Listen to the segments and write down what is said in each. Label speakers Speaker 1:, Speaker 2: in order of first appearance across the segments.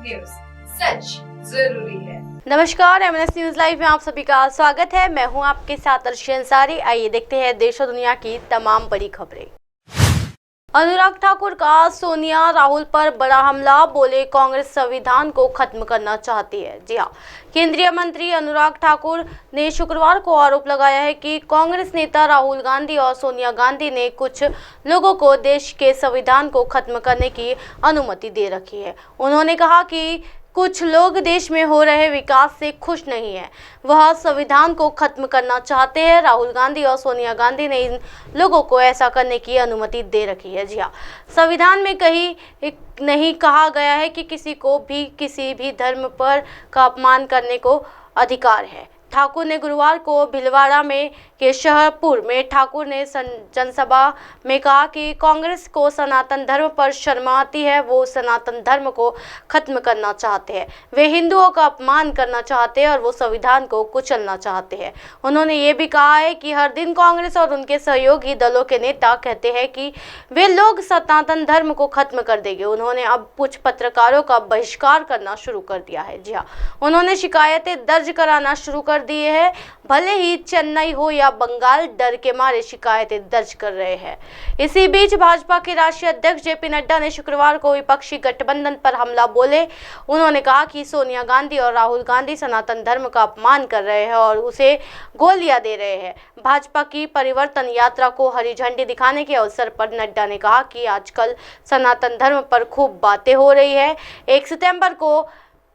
Speaker 1: News, सच जरूरी है।
Speaker 2: नमस्कार, एमएनएस न्यूज लाइव में आप सभी का स्वागत है। मैं हूं आपके साथ अर्शी अंसारी। आइए देखते हैं देश और दुनिया की तमाम बड़ी खबरें। अनुराग ठाकुर का सोनिया राहुल पर बड़ा हमला, बोले कांग्रेस संविधान को खत्म करना चाहती है। जी हां, केंद्रीय मंत्री अनुराग ठाकुर ने शुक्रवार को आरोप लगाया है कि कांग्रेस नेता राहुल गांधी और सोनिया गांधी ने कुछ लोगों को देश के संविधान को खत्म करने की अनुमति दे रखी है। उन्होंने कहा कि कुछ लोग देश में हो रहे विकास से खुश नहीं है, वह संविधान को खत्म करना चाहते हैं। राहुल गांधी और सोनिया गांधी ने इन लोगों को ऐसा करने की अनुमति दे रखी है। जी हाँ, संविधान में कहीं नहीं कहा गया है कि किसी को भी किसी भी धर्म पर का अपमान करने को अधिकार है। ठाकुर ने गुरुवार को भीलवाड़ा में के शहरपुर में ठाकुर ने जनसभा में कहा कि कांग्रेस को सनातन धर्म पर शर्म आती है, वो सनातन धर्म को खत्म करना चाहते हैं, वे हिंदुओं का अपमान करना चाहते हैं और वो संविधान को कुचलना चाहते हैं। उन्होंने ये भी कहा है कि हर दिन कांग्रेस और उनके सहयोगी दलों के नेता कहते हैं कि वे लोग सनातन धर्म को खत्म कर देंगे। उन्होंने अब कुछ पत्रकारों का बहिष्कार करना शुरू कर दिया है। जी हाँ, उन्होंने शिकायतें दर्ज कराना शुरू कर दिए हैं। भले ही चेन्नई हो या बंगाल, डर के मारे शिकायतें दर्ज कर रहे हैं। इसी बीच भाजपा के राष्ट्रीय अध्यक्ष जेपी नड्डा ने शुक्रवार को विपक्षी गठबंधन पर हमला बोले। उन्होंने कहा कि सोनिया गांधी और राहुल गांधी सनातन धर्म का अपमान कर रहे हैं और उसे गोलियां दे रहे हैं। भाजपा की परिवर्तन यात्रा को हरी झंडी दिखाने के अवसर पर नड्डा ने कहा कि आजकल सनातन धर्म पर खूब बातें हो रही है। 1 सितंबर को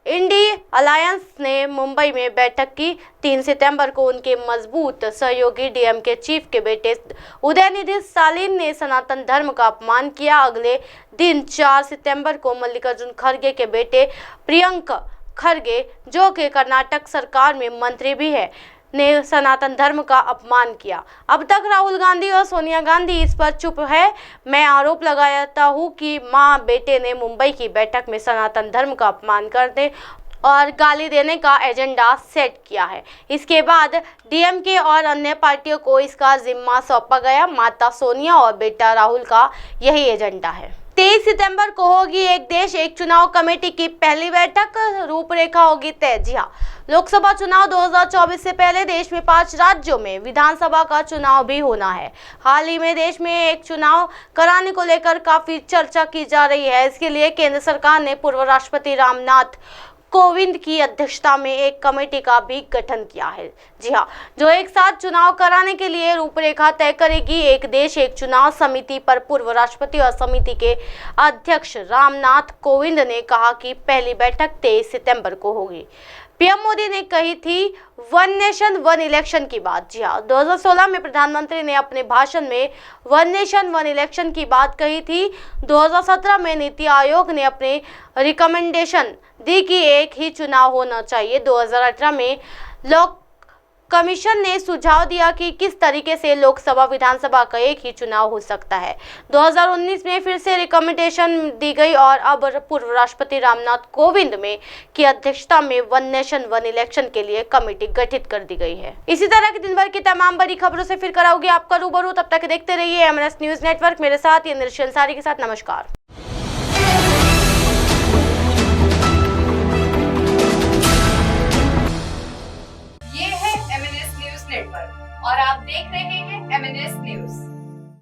Speaker 2: इंडी अलायंस ने मुंबई में बैठक की। 3 सितंबर को उनके मजबूत सहयोगी डीएमके चीफ के बेटे उदयनिधि स्टालिन ने सनातन धर्म का अपमान किया। अगले दिन 4 सितंबर को मल्लिकार्जुन खड़गे के बेटे प्रियंक खड़गे, जो कि कर्नाटक सरकार में मंत्री भी है, ने सनातन धर्म का अपमान किया। अब तक राहुल गांधी और सोनिया गांधी इस पर चुप है। मैं आरोप लगाता हूं कि मां बेटे ने मुंबई की बैठक में सनातन धर्म का अपमान करने और गाली देने का एजेंडा सेट किया है। इसके बाद डीएमके और अन्य पार्टियों को इसका जिम्मा सौंपा गया। माता सोनिया और बेटा राहुल का यही एजेंडा है। 23 सितंबर को होगी एक देश एक चुनाव कमेटी की पहली बैठक, रूपरेखा होगी तय। जी हाँ, लोकसभा चुनाव 2024 से पहले देश में 5 राज्यों में विधानसभा का चुनाव भी होना है। हाल ही में देश में एक चुनाव कराने को लेकर काफी चर्चा की जा रही है। इसके लिए केंद्र सरकार ने पूर्व राष्ट्रपति रामनाथ कोविंद की अध्यक्षता में एक कमेटी का भी गठन किया है। जी हाँ, जो एक साथ चुनाव कराने के लिए रूपरेखा तय करेगी। एक देश एक चुनाव समिति पर पूर्व राष्ट्रपति और समिति के अध्यक्ष रामनाथ कोविंद ने कहा कि पहली बैठक 23 सितंबर को होगी। पीएम मोदी ने कही थी वन नेशन वन इलेक्शन की बात। जी हाँ, 2016 में प्रधानमंत्री ने अपने भाषण में वन नेशन वन इलेक्शन की बात कही थी। 2017 में नीति आयोग ने अपने रिकमेंडेशन दी कि एक ही चुनाव होना चाहिए। 2018 में लोक कमीशन ने सुझाव दिया कि किस तरीके से लोकसभा विधानसभा का एक ही चुनाव हो सकता है। 2019 में फिर से रिकमेंडेशन दी गई और अब पूर्व राष्ट्रपति रामनाथ कोविंद में की अध्यक्षता में वन नेशन वन इलेक्शन के लिए कमेटी गठित कर दी गई है। इसी तरह की दिन भर की तमाम बड़ी खबरों से फिर कराओगे आपका रूबरू। तब तक देखते रहिए एमएनएस न्यूज नेटवर्क। मेरे साथ ये अर्शी अंसारी के साथ नमस्कार।
Speaker 1: और आप देख रहे हैं एमएनएस न्यूज।